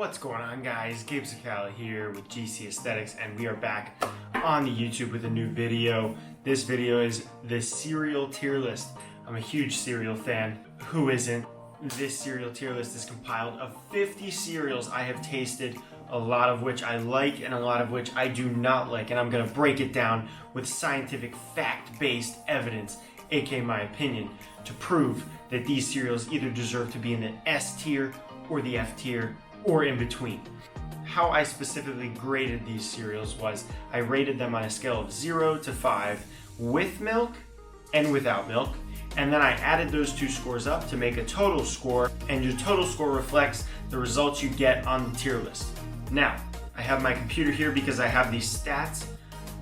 What's going on, guys? Gabe Cicala here with gc.aesthetics, and we are back on the YouTube with a new video. This video is the cereal tier list. I'm a huge cereal fan. Who isn't? This cereal tier list is compiled of 50 cereals I have tasted, a lot of which I like and a lot of which I do not like, and I'm going to break it down with scientific fact-based evidence, aka my opinion, to prove that these cereals either deserve to be in the S tier or the F tier or in between. How I specifically graded these cereals was I rated them on a scale of 0 to 5 with milk and without milk, and then I added those two scores up to make a total score, and your total score reflects the results you get on the tier list. Now, I have my computer here because I have these stats.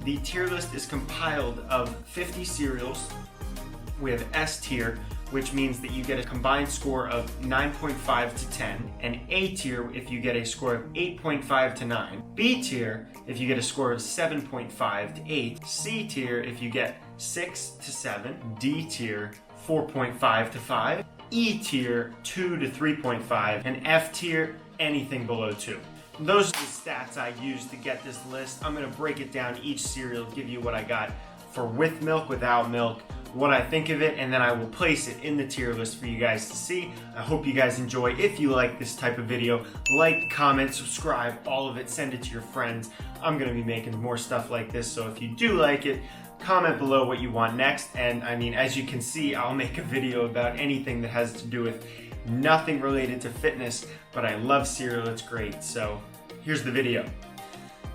The tier list is compiled of 50 cereals. We have S tier, which means that you get a combined score of 9.5 to 10, and A tier if you get a score of 8.5 to 9, B tier if you get a score of 7.5 to 8, C tier if you get 6 to 7, D tier 4.5 to 5, E tier 2 to 3.5, and F tier anything below 2. Those are the stats I used to get this list. I'm going to break it down each cereal, give you what I got for with milk, without milk, what I think of it, and then I will place it in the tier list for you guys to see. I hope you guys enjoy. If you like this type of video, like, comment, subscribe, all of it, send it to your friends. I'm going to be making more stuff like this, so if you do like it, comment below what you want next. And I mean, as you can see, I'll make a video about anything that has to do with nothing related to fitness, but I love cereal, it's great. So here's the video.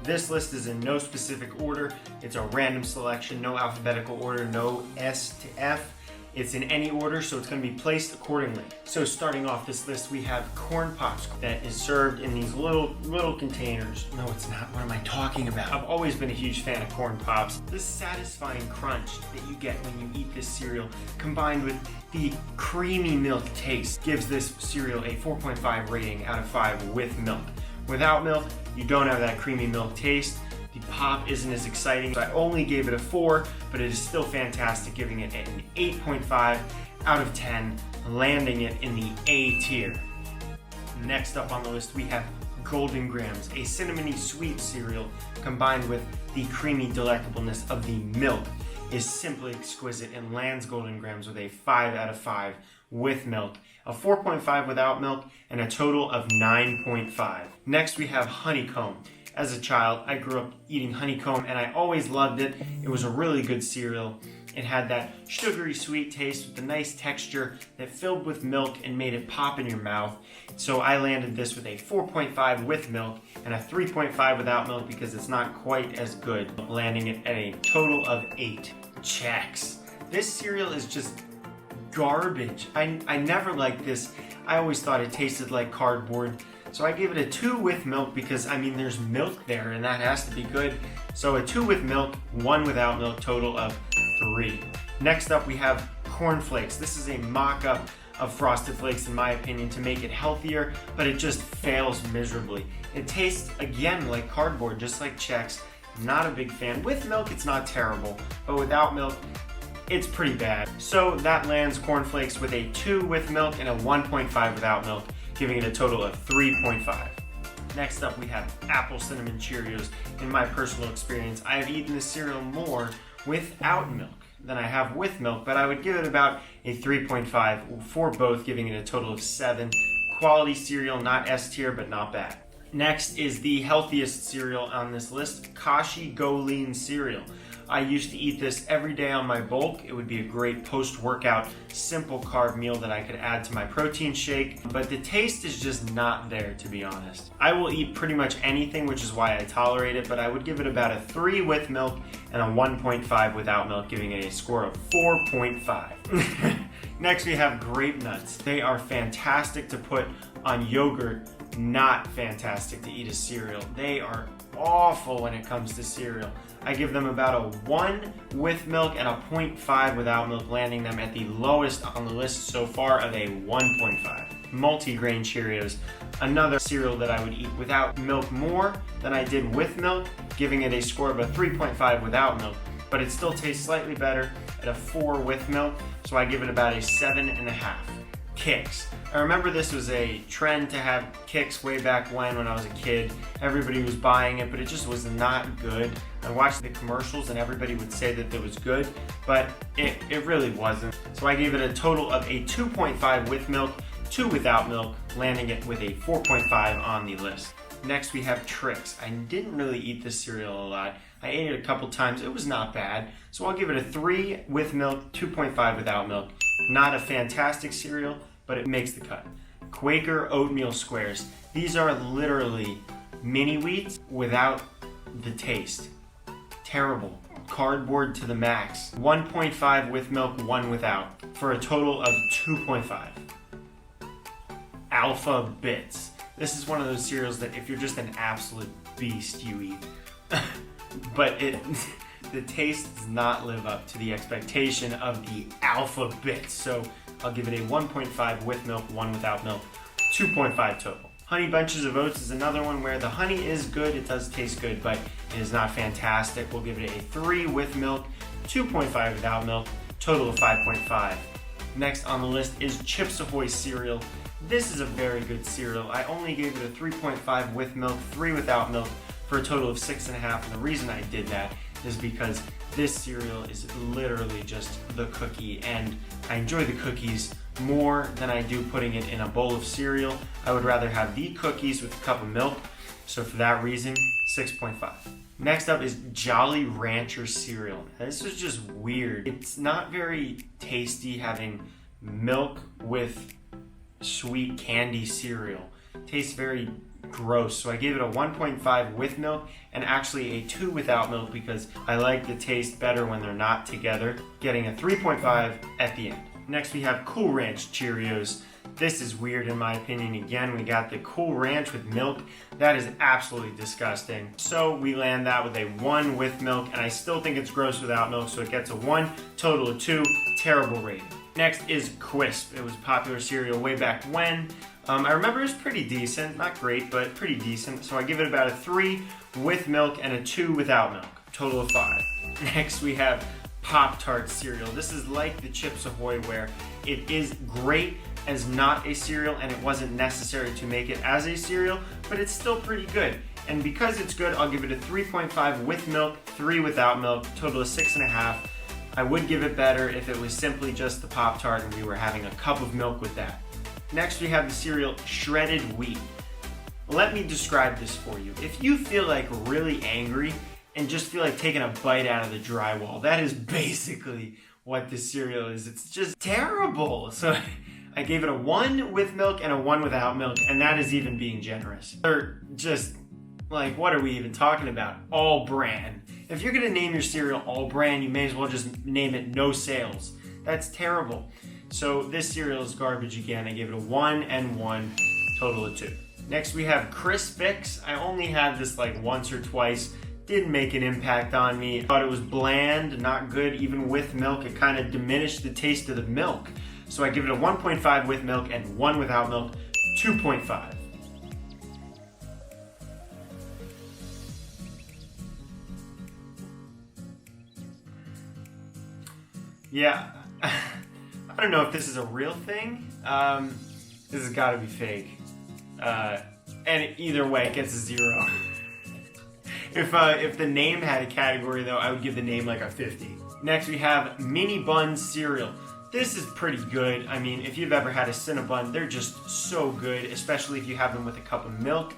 This list is in no specific order. It's a random selection, no alphabetical order, no S to F. It's in any order, so it's going to be placed accordingly. So starting off this list, we have corn pops that is served in these little containers. No, it's not. What am I talking about? I've always been a huge fan of corn pops. The satisfying crunch that you get when you eat this cereal, combined with the creamy milk taste, gives this cereal a 4.5 rating out of 5 with milk. Without milk, you don't have that creamy milk taste. The pop isn't as exciting. So I only gave it a 4, but it is still fantastic, giving it an 8.5 out of 10, landing it in the A tier. Next up on the list, we have Golden Grams, a cinnamony sweet cereal combined with the creamy delectableness of the milk is simply exquisite and lands Golden Grams with a 5 out of 5 with milk, a 4.5 without milk, and a total of 9.5. Next we have Honeycomb. As a child, I grew up eating honeycomb and I always loved it. It was a really good cereal. It had that sugary sweet taste with a nice texture that filled with milk and made it pop in your mouth. So I landed this with a 4.5 with milk and a 3.5 without milk because it's not quite as good, landing it at a total of 8. Chex. This cereal is just garbage. I never liked this. I always thought it tasted like cardboard. So I gave it a 2 with milk because, I mean, there's milk there and that has to be good. So a 2 with milk, 1 without milk, total of 3. Next up we have Corn Flakes. This is a mock-up of Frosted Flakes in my opinion to make it healthier, but it just fails miserably. It tastes again like cardboard, just like Chex. Not a big fan. With milk it's not terrible, but without milk it's pretty bad. So that lands Corn Flakes with a 2 with milk and a 1.5 without milk, giving it a total of 3.5. Next up we have Apple Cinnamon Cheerios. In my personal experience, I have eaten this cereal more without milk than I have with milk, but I would give it about a 3.5 for both, giving it a total of 7. Quality cereal, not S tier, but not bad. Next is the healthiest cereal on this list, Kashi Go Lean cereal. I used to eat this every day on my bulk. It would be a great post-workout, simple carb meal that I could add to my protein shake, but the taste is just not there, to be honest. I will eat pretty much anything, which is why I tolerate it, but I would give it about a 3 with milk and a 1.5 without milk, giving it a score of 4.5. Next we have Grape Nuts. They are fantastic to put on yogurt, not fantastic to eat as cereal. They are awful when it comes to cereal. I give them about a 1 with milk and a 0.5 without milk, landing them at the lowest on the list so far of a 1.5. Multi-grain Cheerios, another cereal that I would eat without milk more than I did with milk, giving it a score of a 3.5 without milk, but it still tastes slightly better at a 4 with milk, so I give it about a 7.5. Kix. I remember this was a trend to have Kix way back when I was a kid. Everybody was buying it, but it just was not good. I watched the commercials and everybody would say that it was good, but it really wasn't. So I gave it a total of a 2.5 with milk, 2 without milk, landing it with a 4.5 on the list. Next we have Trix. I didn't really eat this cereal a lot. I ate it a couple times. It was not bad. So I'll give it a 3 with milk, 2.5 without milk. Not a fantastic cereal, but it makes the cut. Quaker Oatmeal Squares. These are literally mini wheats without the taste. Terrible. Cardboard to the max. 1.5 with milk, 1 without, for a total of 2.5. Alpha Bits. This is one of those cereals that if you're just an absolute beast, you eat. But the taste does not live up to the expectation of the Alpha Bits. So I'll give it a 1.5 with milk, 1 without milk, 2.5 total. Honey Bunches of Oats is another one where the honey is good, it does taste good, but it is not fantastic. We'll give it a 3 with milk, 2.5 without milk, total of 5.5. Next on the list is Chips Ahoy cereal. This is a very good cereal. I only gave it a 3.5 with milk, 3 without milk, for a total of 6.5. And the reason I did that is because this cereal is literally just the cookie, and I enjoy the cookies more than I do putting it in a bowl of cereal. I would rather have the cookies with a cup of milk, so for that reason, 6.5. Next up is Jolly Rancher cereal. Now, this is just weird. It's not very tasty having milk with sweet candy cereal. It tastes very gross, so I gave it a 1.5 with milk and actually a 2 without milk because I like the taste better when they're not together, getting a 3.5 at the end. Next we have Cool Ranch Cheerios. This is weird in my opinion. Again, we got the Cool Ranch with milk. That is absolutely disgusting. So we land that with a 1 with milk, and I still think it's gross without milk, so it gets a 1, total of 2, terrible rating. Next is Quisp. It was a popular cereal way back when. I remember it was pretty decent, not great, but pretty decent. So I give it about a 3 with milk and a 2 without milk, total of 5. Next we have Pop-Tart cereal. This is like the Chips Ahoy where it is great as not a cereal and it wasn't necessary to make it as a cereal, but it's still pretty good. And because it's good, I'll give it a 3.5 with milk, 3 without milk, total of 6.5. I would give it better if it was simply just the Pop-Tart and we were having a cup of milk with that. Next we have the cereal Shredded Wheat. Let me describe this for you. If you feel like really angry and just feel like taking a bite out of the drywall, that is basically what this cereal is. It's just terrible. So I gave it a 1 with milk and a 1 without milk, and that is even being generous. They're just like, what are we even talking about? All brand. If you're gonna name your cereal All Brand, you may as well just name it No Sales. That's terrible. So this cereal is garbage again. I gave it a 1 and 1, total of 2. Next we have Crispix. I only had this like once or twice. Didn't make an impact on me. Thought it was bland, not good even with milk. It kind of diminished the taste of the milk. So I give it a 1.5 with milk and 1 without milk, 2.5. Yeah. I don't know if this is a real thing. This has got to be fake. And either way, it gets a 0. If the name had a category, though, I would give the name like a 50. Next, we have Mini Bun Cereal. This is pretty good. I mean, if you've ever had a Cinnabon, they're just so good, especially if you have them with a cup of milk.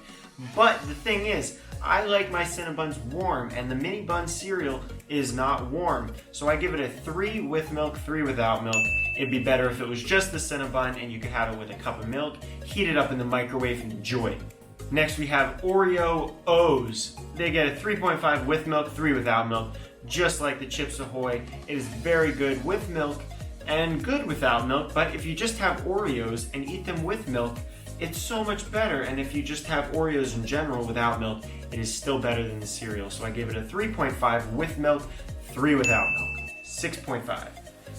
But the thing is, I like my Cinnabons warm, and the Mini Bun cereal is not warm. So I give it a 3 with milk, 3 without milk. It'd be better if it was just the Cinnabon and you could have it with a cup of milk, heat it up in the microwave and enjoy it. Next we have Oreo O's. They get a 3.5 with milk, 3 without milk, just like the Chips Ahoy. It is very good with milk and good without milk, but if you just have Oreos and eat them with milk, it's so much better. And if you just have Oreos in general without milk, it is still better than the cereal. So I gave it a 3.5 with milk, 3 without milk, 6.5.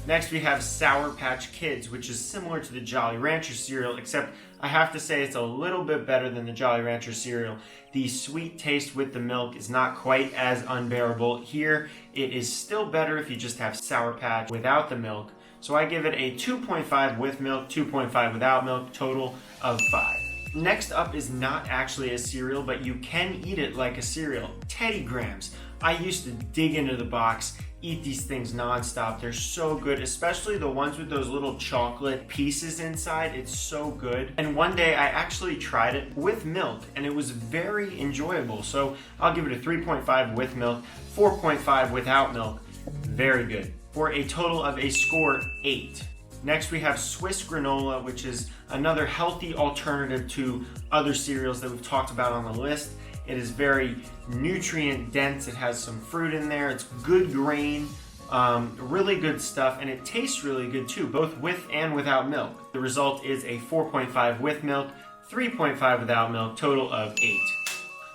Next we have Sour Patch Kids, which is similar to the Jolly Rancher cereal, except I have to say it's a little bit better than the Jolly Rancher cereal. The sweet taste with the milk is not quite as unbearable. Here, it is still better if you just have Sour Patch without the milk. So I give it a 2.5 with milk, 2.5 without milk, total of 5. Next up is not actually a cereal, but you can eat it like a cereal. Teddy Grahams. I used to dig into the box, eat these things nonstop. They're so good, especially the ones with those little chocolate pieces inside. It's so good. And one day I actually tried it with milk and it was very enjoyable. So I'll give it a 3.5 with milk, 4.5 without milk. Very good. For a total of a score 8. Next we have Swiss granola, which is another healthy alternative to other cereals that we've talked about on the list. It is very nutrient dense. It has some fruit in there. It's good grain, really good stuff, and it tastes really good too, both with and without milk. The result is a 4.5 with milk, 3.5 without milk, total of 8.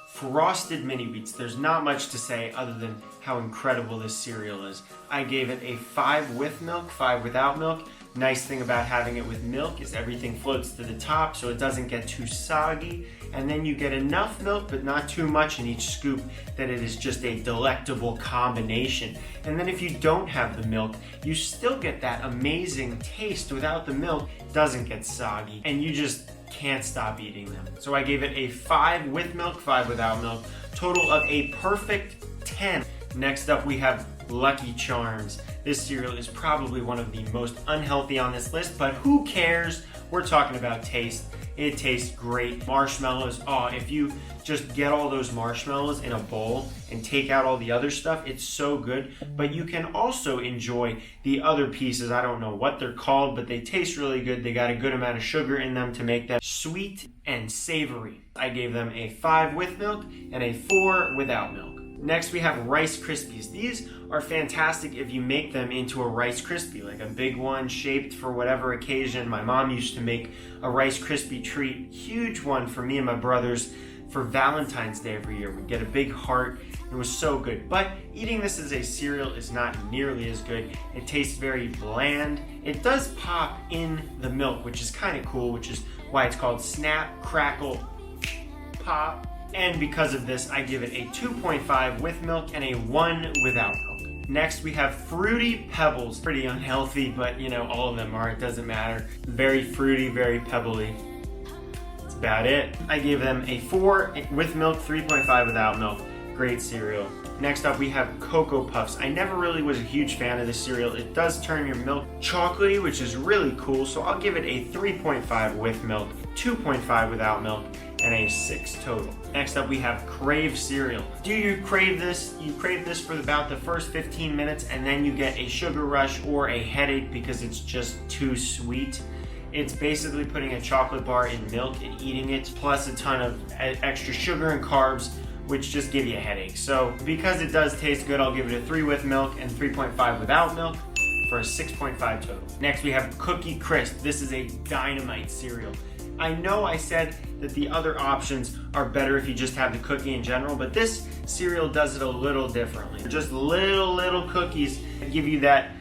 Frosted Mini Wheats. There's not much to say other than how incredible this cereal is. I gave it a 5 with milk, 5 without milk. Nice thing about having it with milk is everything floats to the top so it doesn't get too soggy, and then you get enough milk but not too much in each scoop that it is just a delectable combination. And then if you don't have the milk, you still get that amazing taste without the milk. It doesn't get soggy and you just can't stop eating them. So I gave it a 5 with milk, 5 without milk, total of a perfect 10. Next up we have Lucky Charms. This cereal is probably one of the most unhealthy on this list, but who cares? We're talking about taste. It tastes great. Marshmallows, if you just get all those marshmallows in a bowl and take out all the other stuff, it's so good. But you can also enjoy the other pieces. I don't know what they're called, but they taste really good. They got a good amount of sugar in them to make them sweet and savory. I gave them a 5 with milk and a 4 without milk. Next we have Rice Krispies. These are fantastic if you make them into a Rice Krispie, like a big one shaped for whatever occasion. My mom used to make a Rice Krispie treat, huge one for me and my brothers for Valentine's Day every year. We'd get a big heart. It was so good. But eating this as a cereal is not nearly as good. It tastes very bland. It does pop in the milk, which is kind of cool, which is why it's called Snap, Crackle, Pop. And because of this, I give it a 2.5 with milk and a 1 without milk. Next, we have Fruity Pebbles. Pretty unhealthy, but all of them are, it doesn't matter. Very fruity, very pebbly. That's about it. I gave them a 4 with milk, 3.5 without milk. Great cereal. Next up, we have Cocoa Puffs. I never really was a huge fan of this cereal. It does turn your milk chocolatey, which is really cool, so I'll give it a 3.5 with milk, 2.5 without milk, and a 6 total. Next up we have Crave cereal. Do you crave this? You crave this for about the first 15 minutes and then you get a sugar rush or a headache because it's just too sweet. It's basically putting a chocolate bar in milk and eating it, plus a ton of extra sugar and carbs, which just give you a headache. So because it does taste good, I'll give it a 3 with milk and 3.5 without milk for a 6.5 total. Next we have Cookie Crisp. This is a dynamite cereal. I know I said that the other options are better if you just have the cookie in general, but this cereal does it a little differently. Just little cookies that give you that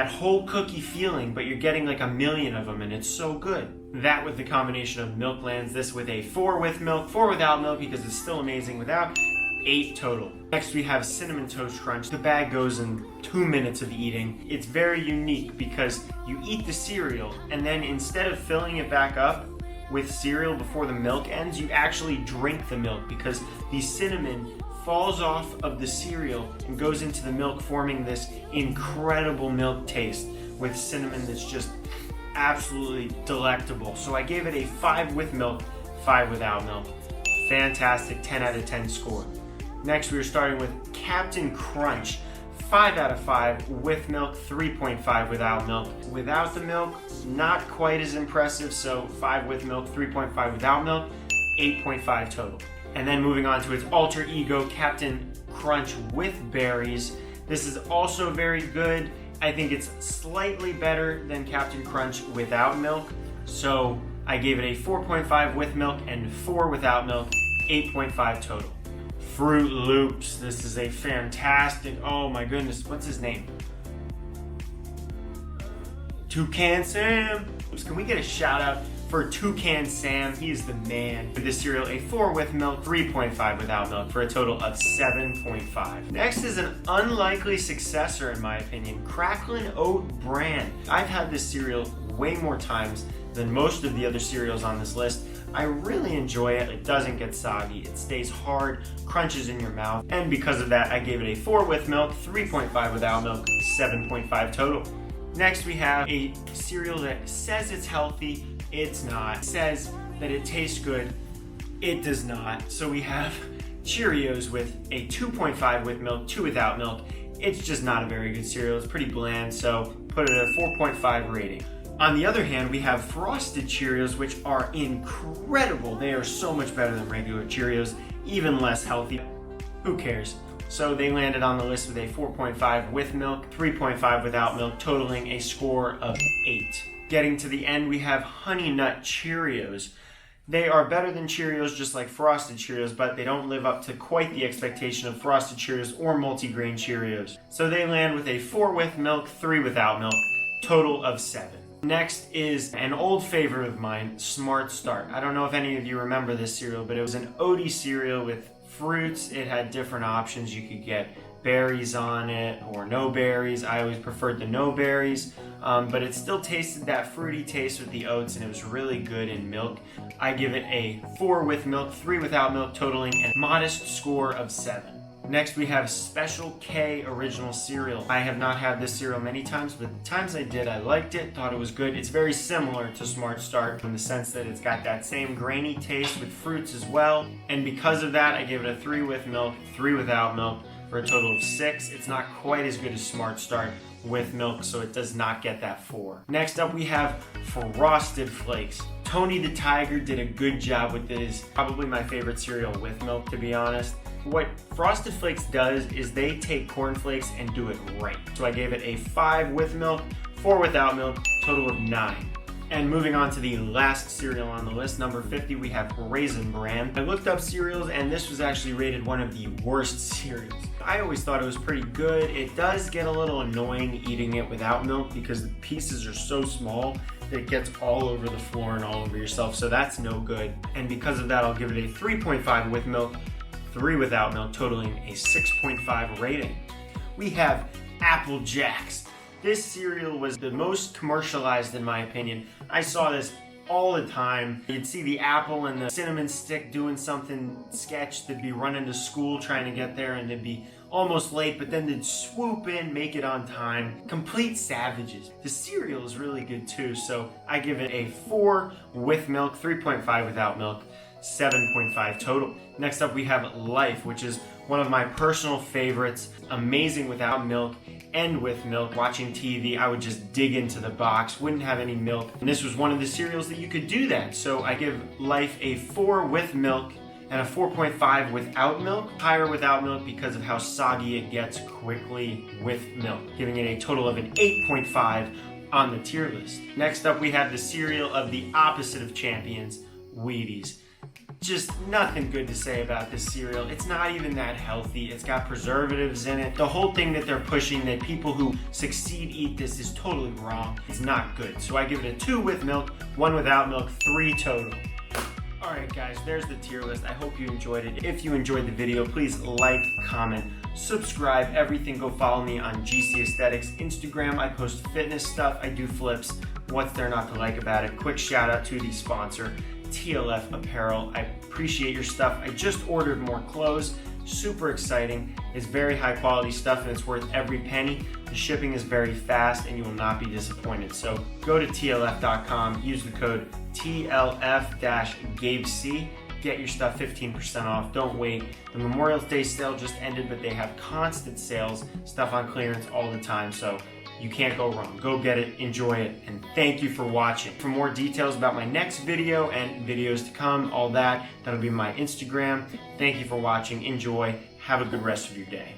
whole cookie feeling, but you're getting like a million of them and it's so good. That with the combination of milk lands this with a 4 with milk, 4 without milk because it's still amazing without, 8 total. Next we have Cinnamon Toast Crunch. The bag goes in 2 minutes of eating. It's very unique because you eat the cereal and then instead of filling it back up with cereal before the milk ends, you actually drink the milk because the cinnamon falls off of the cereal and goes into the milk, forming this incredible milk taste with cinnamon that's just absolutely delectable. So I gave it a 5 with milk, 5 without milk. Fantastic, 10 out of 10 score. Next we are starting with Captain Crunch. 5 out of 5 with milk, 3.5 without milk. Without the milk, not quite as impressive, so 5 with milk, 3.5 without milk, 8.5 total. And then moving on to its alter ego, Captain Crunch with berries. This is also very good. I think it's slightly better than Captain Crunch without milk, so I gave it a 4.5 with milk and 4 without milk, 8.5 total. Fruit Loops. This is a fantastic, oh my goodness, what's his name? Toucan Sam. Can we get a shout out for Toucan Sam. He is the man. For this cereal, a 4 with milk, 3.5 without milk, for a total of 7.5. Next is an unlikely successor, in my opinion, Cracklin' Oat Bran. I've had this cereal way more times than most of the other cereals on this list. I really enjoy it. It doesn't get soggy. It stays hard, crunches in your mouth, and because of that, I gave it a 4 with milk, 3.5 without milk, 7.5 total. Next, we have a cereal that says it's healthy. It's not. It says that it tastes good. It does not. So we have Cheerios with a 2.5 with milk, 2 without milk. It's just not a very good cereal. It's pretty bland, so put it at a 4.5 rating. On the other hand, we have Frosted Cheerios, which are incredible. They are so much better than regular Cheerios, even less healthy. Who cares? So they landed on the list with a 4.5 with milk, 3.5 without milk, totaling a score of 8. Getting to the end, we have Honey Nut Cheerios. They are better than Cheerios, just like Frosted Cheerios, but they don't live up to quite the expectation of Frosted Cheerios or multigrain Cheerios. So they land with a 4 with milk, 3 without milk, total of 7. Next is an old favorite of mine, Smart Start. I don't know if any of you remember this cereal, but it was an oaty cereal with fruits. It had different options. You could get berries on it or no berries. I always preferred the no berries, but it still tasted that fruity taste with the oats, and it was really good in milk. I give it a 4 with milk, 3 without milk, totaling a modest score of 7. Next, we have Special K Original Cereal. I have not had this cereal many times, but the times I did, I liked it, thought it was good. It's very similar to Smart Start in the sense that it's got that same grainy taste with fruits as well. And because of that, I give it a 3 with milk, 3 without milk, for a total of 6. It's not quite as good as Smart Start with milk, so it does not get that 4. Next up, we have Frosted Flakes. Tony the Tiger did a good job with this. Probably my favorite cereal with milk, to be honest. What Frosted Flakes does is they take cornflakes and do it right. So I gave it a 5 with milk, 4 without milk, total of 9. And moving on to the last cereal on the list, number 50, we have Raisin Bran. I looked up cereals, and this was actually rated one of the worst cereals. I always thought it was pretty good. It does get a little annoying eating it without milk because the pieces are so small that it gets all over the floor and all over yourself, so that's no good. And because of that, I'll give it a 3.5 with milk, 3 without milk, totaling a 6.5 rating. We have Apple Jacks. This cereal was the most commercialized in my opinion. I saw this all the time. You'd see the apple and the cinnamon stick doing something sketch. They'd be running to school trying to get there and they'd be almost late, but then they'd swoop in, make it on time. Complete savages. The cereal is really good too, so I give it a 4 with milk, 3.5 without milk, 7.5 total. Next up we have Life, which is one of my personal favorites. Amazing without milk and with milk. Watching TV, I would just dig into the box, wouldn't have any milk. And this was one of the cereals that you could do that. So I give Life a 4 with milk and a 4.5 without milk. Higher without milk because of how soggy it gets quickly with milk. Giving it a total of an 8.5 on the tier list. Next up we have the cereal of the opposite of champions, Wheaties. Just nothing good to say about this cereal. It's not even that healthy. It's got preservatives in it. The whole thing that they're pushing that people who succeed eat this is totally wrong. It's not good. So I give it a 2 with milk, 1 without milk, 3 total. Alright guys, there's the tier list. I hope you enjoyed it. If you enjoyed the video, please like, comment, subscribe, everything. Go follow me on GC Aesthetics Instagram. I post fitness stuff. I do flips. What's there not to like about it? Quick shout out to the sponsor, TLF Apparel. I appreciate your stuff. I just ordered more clothes. Super exciting. It's very high quality stuff and it's worth every penny. The shipping is very fast and you will not be disappointed. So go to tlf.com, use the code TLF-GabeC. Get your stuff 15% off. Don't wait. The Memorial Day sale just ended, but they have constant sales, stuff on clearance all the time. So you can't go wrong. Go get it, enjoy it, and thank you for watching. For more details about my next video and videos to come, all that, that'll be my Instagram. Thank you for watching, enjoy, have a good rest of your day.